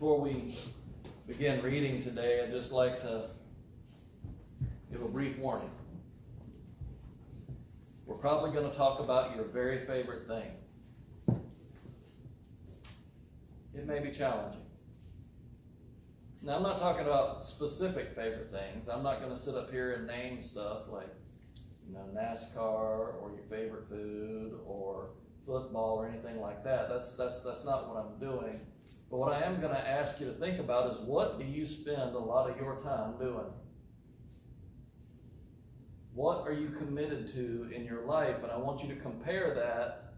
Before we begin reading today, I'd just like to give a brief warning. We're probably going to talk about your very favorite thing. It may be challenging. Now, I'm not talking about specific favorite things. I'm not going to sit up here and name stuff like, NASCAR or your favorite food or football or anything like that. That's not what I'm doing. But what I am going to ask you to think about is, what do you spend a lot of your time doing? What are you committed to in your life? And I want you to compare that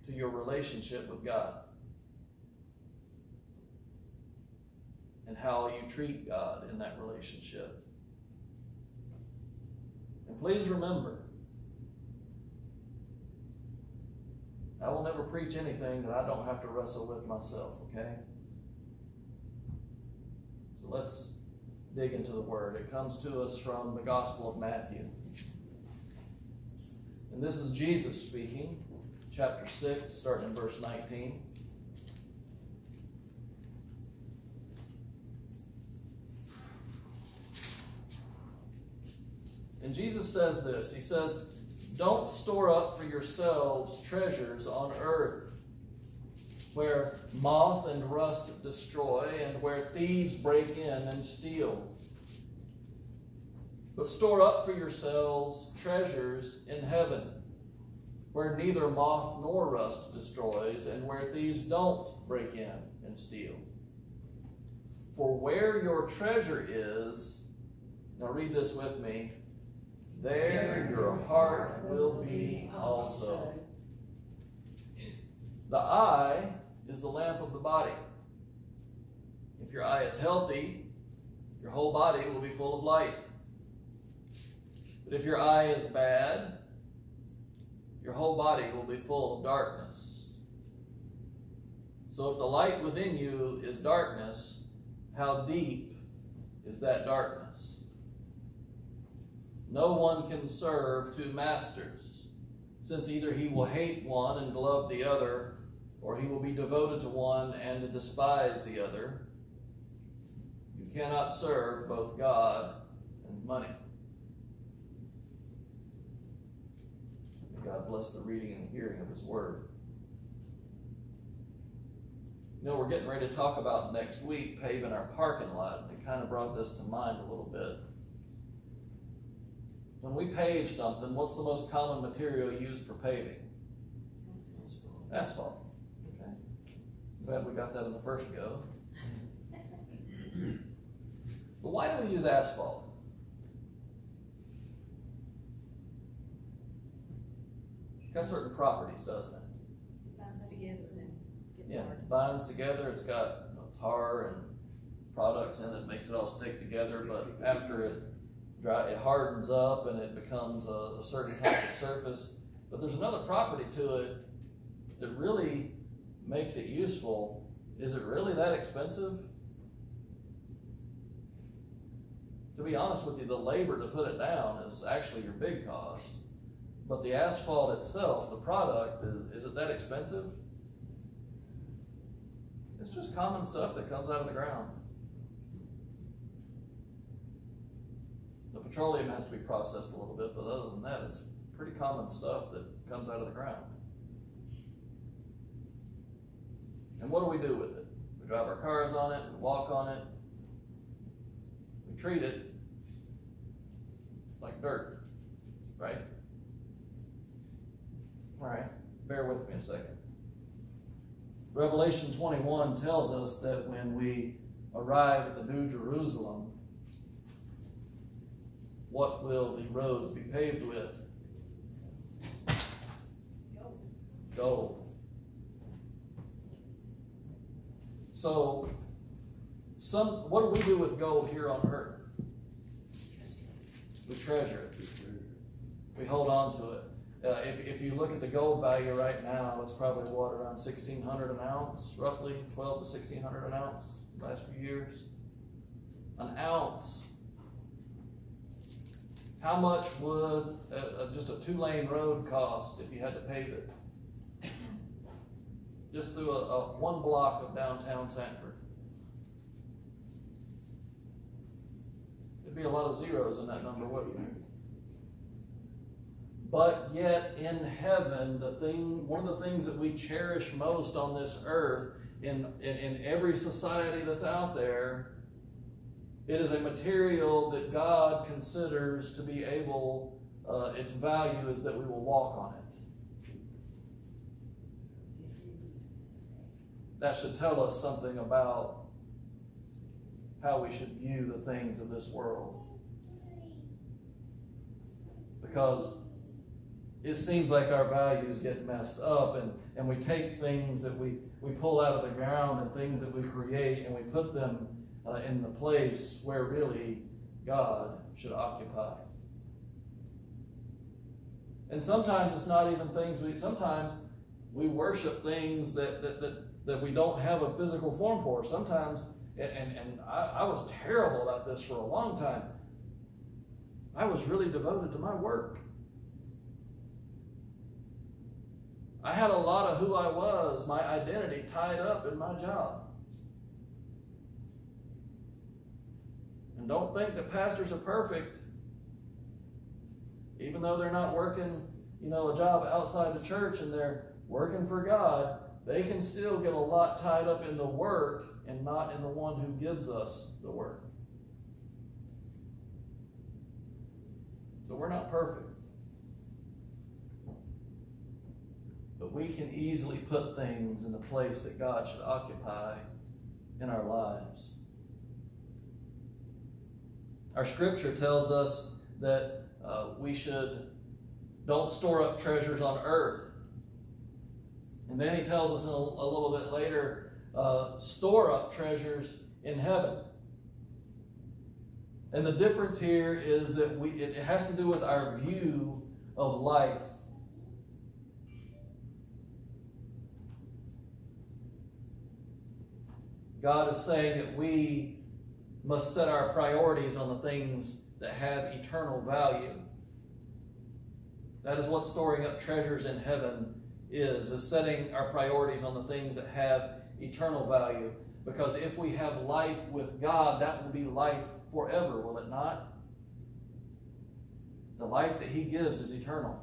to your relationship with God and how you treat God in that relationship. And please remember, I will never preach anything that I don't have to wrestle with myself, okay? So let's dig into the Word. It comes to us from the Gospel of Matthew. And this is Jesus speaking, chapter 6, starting in verse 19. And Jesus says this. He says, "Don't store up for yourselves treasures on earth, where moth and rust destroy, and where thieves break in and steal. But store up for yourselves treasures in heaven, where neither moth nor rust destroys, and where thieves don't break in and steal. For where your treasure is," now read this with me, "there your heart will be also." The eye is the lamp of the body. If your eye is healthy, your whole body will be full of light. But if your eye is bad, your whole body will be full of darkness. So if the light within you is darkness, how deep is that darkness? No one can serve two masters, since either he will hate one and love the other, or he will be devoted to one and despise the other. You cannot serve both God and money. May God bless the reading and hearing of His Word. We're getting ready to talk about next week paving our parking lot, and it kind of brought this to mind a little bit. When we pave something, what's the most common material used for paving? Asphalt. Okay. Glad we got that in the first go. But why do we use asphalt? It's got certain properties, doesn't it? It binds together and gets Yeah, hard. it binds together. It's got tar and products in it, makes it all stick together. But after it hardens up and it becomes a certain type of surface. But there's another property to it that really makes it useful. Is it really that expensive? To be honest with you, the labor to put it down is actually your big cost. But the asphalt itself, the product, is it that expensive? It's just common stuff that comes out of the ground. The petroleum has to be processed a little bit, but other than that, it's pretty common stuff that comes out of the ground. And what do we do with it? We drive our cars on it, we walk on it, we treat it like dirt, right? All right, bear with me a second. Revelation 21 tells us that when we arrive at the New Jerusalem, what will the roads be paved with? Gold. So, what do we do with gold here on earth? We treasure it. We hold on to it. If you look at the gold value right now, it's probably what, around $1,600 an ounce, roughly $1,200 to $1,600 an ounce the last few years. An ounce. How much would just a 2-lane road cost if you had to pave it? just through a one block of downtown Sanford. There'd be a lot of zeros in that number, wouldn't there? But yet in heaven, one of the things that we cherish most on this earth, in every society that's out there, it is a material that God considers to be able, its value is that we will walk on it. That should tell us something about how we should view the things of this world. Because it seems like our values get messed up, and we take things that we pull out of the ground and things that we create, and we put them in the place where really God should occupy. And sometimes it's not even things sometimes we worship things that we don't have a physical form for. Sometimes, and I was terrible about this for a long time. I was really devoted to my work. I had a lot of who I was, my identity, tied up in my job. And don't think that pastors are perfect. Even though they're not working, a job outside the church and they're working for God, they can still get a lot tied up in the work and not in the one who gives us the work. So we're not perfect. But we can easily put things in the place that God should occupy in our lives. Our scripture tells us that we don't store up treasures on earth. And then he tells us a little bit later, store up treasures in heaven. And the difference here is that it has to do with our view of life. God is saying that we must set our priorities on the things that have eternal value. That is what storing up treasures in heaven is setting our priorities on the things that have eternal value. Because if we have life with God, that will be life forever, will it not? The life that he gives is eternal.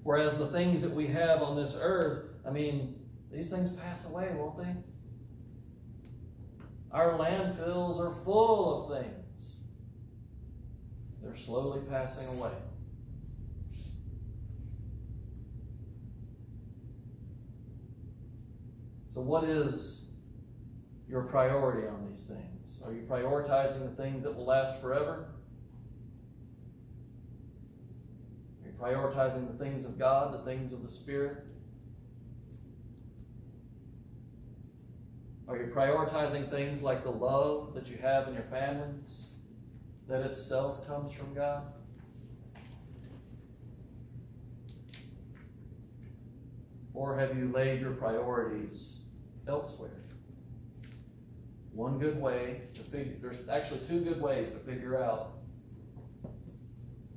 Whereas the things that we have on this earth, these things pass away, won't they? Our landfills are full of things. They're slowly passing away. So what is your priority on these things? Are you prioritizing the things that will last forever? Are you prioritizing the things of God, the things of the Spirit? Are you prioritizing things like the love that you have in your families, that itself comes from God? Or have you laid your priorities elsewhere? One good way there's actually two good ways to figure out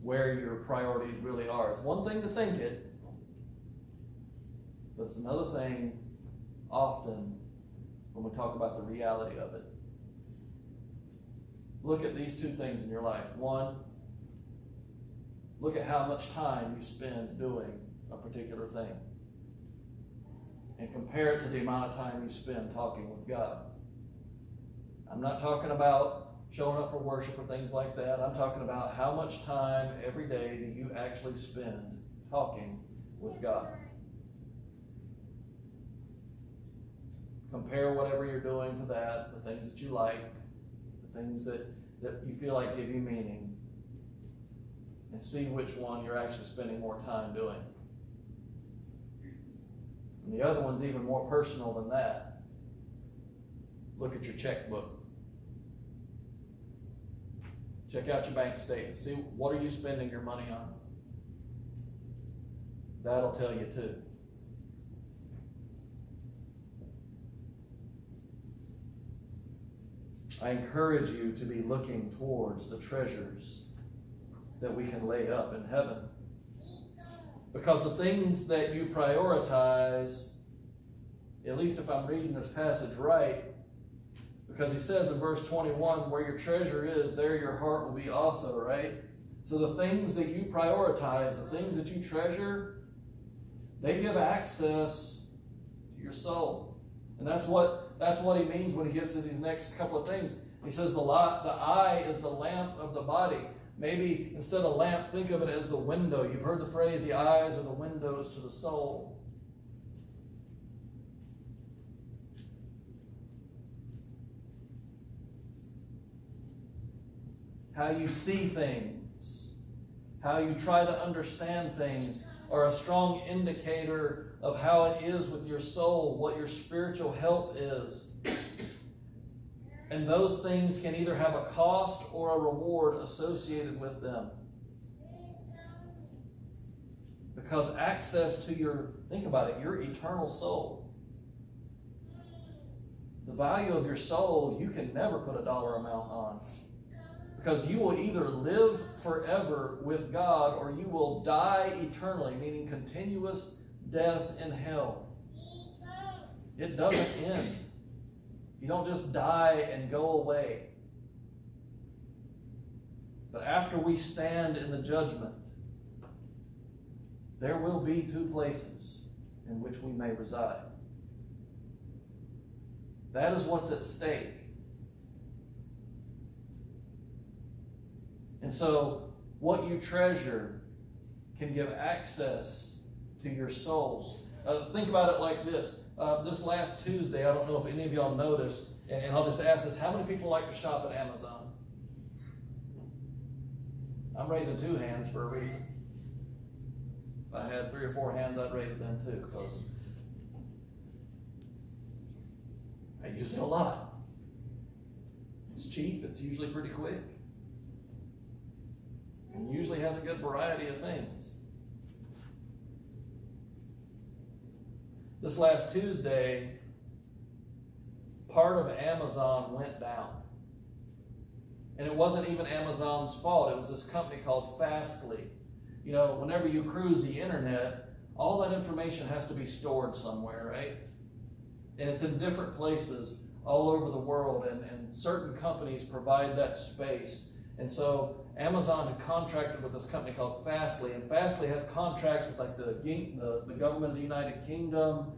where your priorities really are. It's one thing to think it, but it's another thing often when we talk about the reality of it. Look at these two things in your life. One, look at how much time you spend doing a particular thing. And compare it to the amount of time you spend talking with God. I'm not talking about showing up for worship or things like that. I'm talking about how much time every day do you actually spend talking with God. Compare whatever you're doing to that, the things that you like, the things that you feel like give you meaning, and see which one you're actually spending more time doing. And the other one's even more personal than that. Look at your checkbook. Check out your bank statement. See, what are you spending your money on? That'll tell you too. I encourage you to be looking towards the treasures that we can lay up in heaven. Because the things that you prioritize, at least if I'm reading this passage right, because he says in verse 21, where your treasure is, there your heart will be also, right? So the things that you prioritize, the things that you treasure, they give access to your soul. And that's what he means when he gets to these next couple of things. He says the eye is the lamp of the body. Maybe instead of lamp, think of it as the window. You've heard the phrase, the eyes are the windows to the soul. How you see things, how you try to understand things, are a strong indicator of how it is with your soul, what your spiritual health is. And those things can either have a cost or a reward associated with them. Because access to your, think about it, your eternal soul. The value of your soul, you can never put a dollar amount on. Because you will either live forever with God or you will die eternally, meaning continuous death in hell. It doesn't end. You don't just die and go away. But after we stand in the judgment, there will be two places in which we may reside. That is what's at stake. And so, what you treasure can give access to your soul. Think about it like this. This last Tuesday, I don't know if any of y'all noticed, and I'll just ask this, how many people like to shop at Amazon? I'm raising 2 hands for a reason. If I had 3 or 4 hands, I'd raise them too, because I use it a lot. It's cheap, it's usually pretty quick. And usually has a good variety of things. This last Tuesday, part of Amazon went down. And it wasn't even Amazon's fault. It was this company called Fastly. You know, whenever you cruise the internet, all that information has to be stored somewhere, right? And it's in different places all over the world, and certain companies provide that space. And so Amazon had contracted with this company called Fastly, and Fastly has contracts with like the government of the United Kingdom,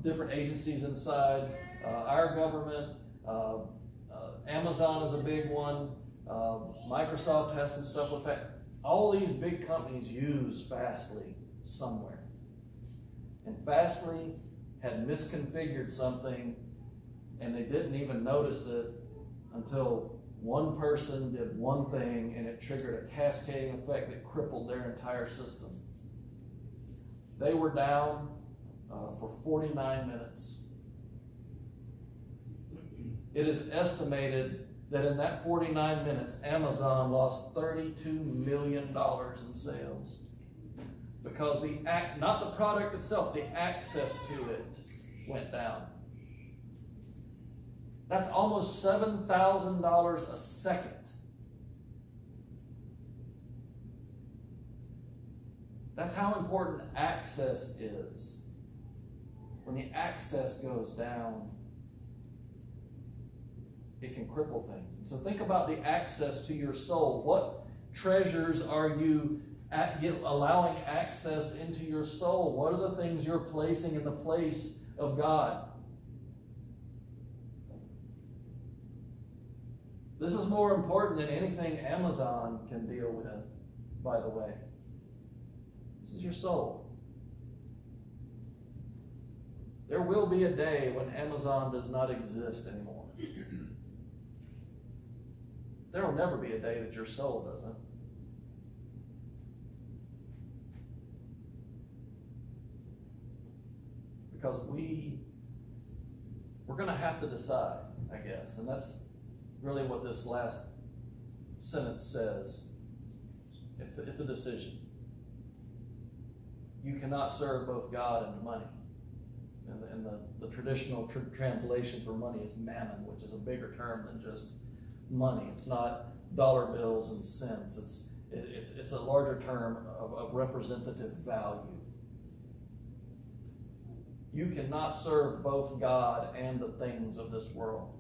different agencies inside, our government. Amazon is a big one. Microsoft has some stuff with that. All these big companies use Fastly somewhere. And Fastly had misconfigured something, and they didn't even notice it until one person did one thing, and it triggered a cascading effect that crippled their entire system. They were down for 49 minutes. It is estimated that in that 49 minutes, Amazon lost $32 million in sales. Because not the product itself, the access to it went down. That's almost $7,000 a second. That's how important access is. When the access goes down, it can cripple things. And so think about the access to your soul. What treasures are you allowing access into your soul? What are the things you're placing in the place of God? This is more important than anything Amazon can deal with, by the way. This is your soul. There will be a day when Amazon does not exist anymore. There will never be a day that your soul doesn't. Because we're going to have to decide, I guess. And that's really what this last sentence says. It's a decision. You cannot serve both God and money. And the traditional translation for money is mammon, which is a bigger term than just money. It's not dollar bills and cents. It's a larger term of representative value. You cannot serve both God and the things of this world.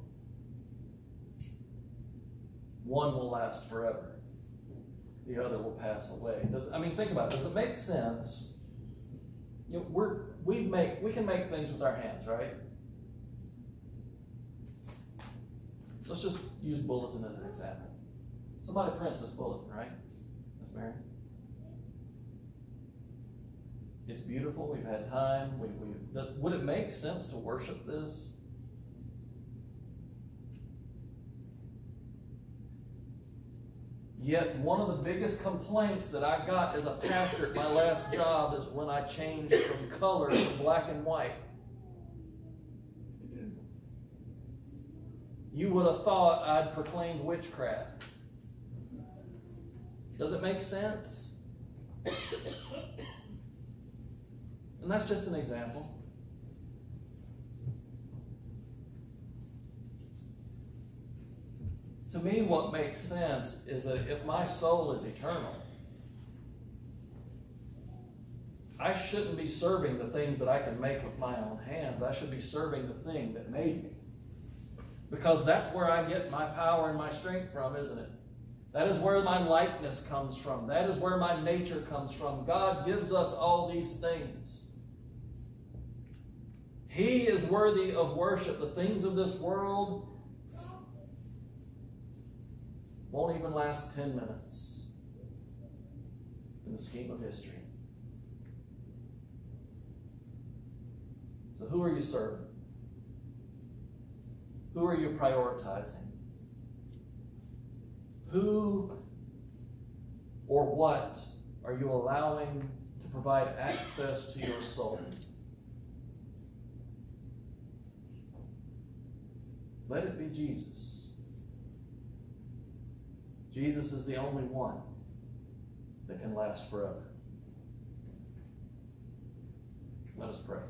One will last forever. The other will pass away. Think about it. Does it make sense? You know, we can make things with our hands, right? Let's just use bulletin as an example. Somebody prints this bulletin, right? Miss Mary? It's beautiful. We've had time. Would it make sense to worship this? Yet one of the biggest complaints that I got as a pastor at my last job is when I changed from color to black and white. You would have thought I'd proclaimed witchcraft. Does it make sense? And that's just an example. To me, what makes sense is that if my soul is eternal, I shouldn't be serving the things that I can make with my own hands. I should be serving the thing that made me. Because that's where I get my power and my strength from, isn't it? That is where my likeness comes from. That is where my nature comes from. God gives us all these things. He is worthy of worship. The things of this world won't even last 10 minutes in the scheme of history. So who are you serving? Who are you prioritizing? Who or what are you allowing to provide access to your soul? Let it be Jesus. Jesus is the only one that can last forever. Let us pray.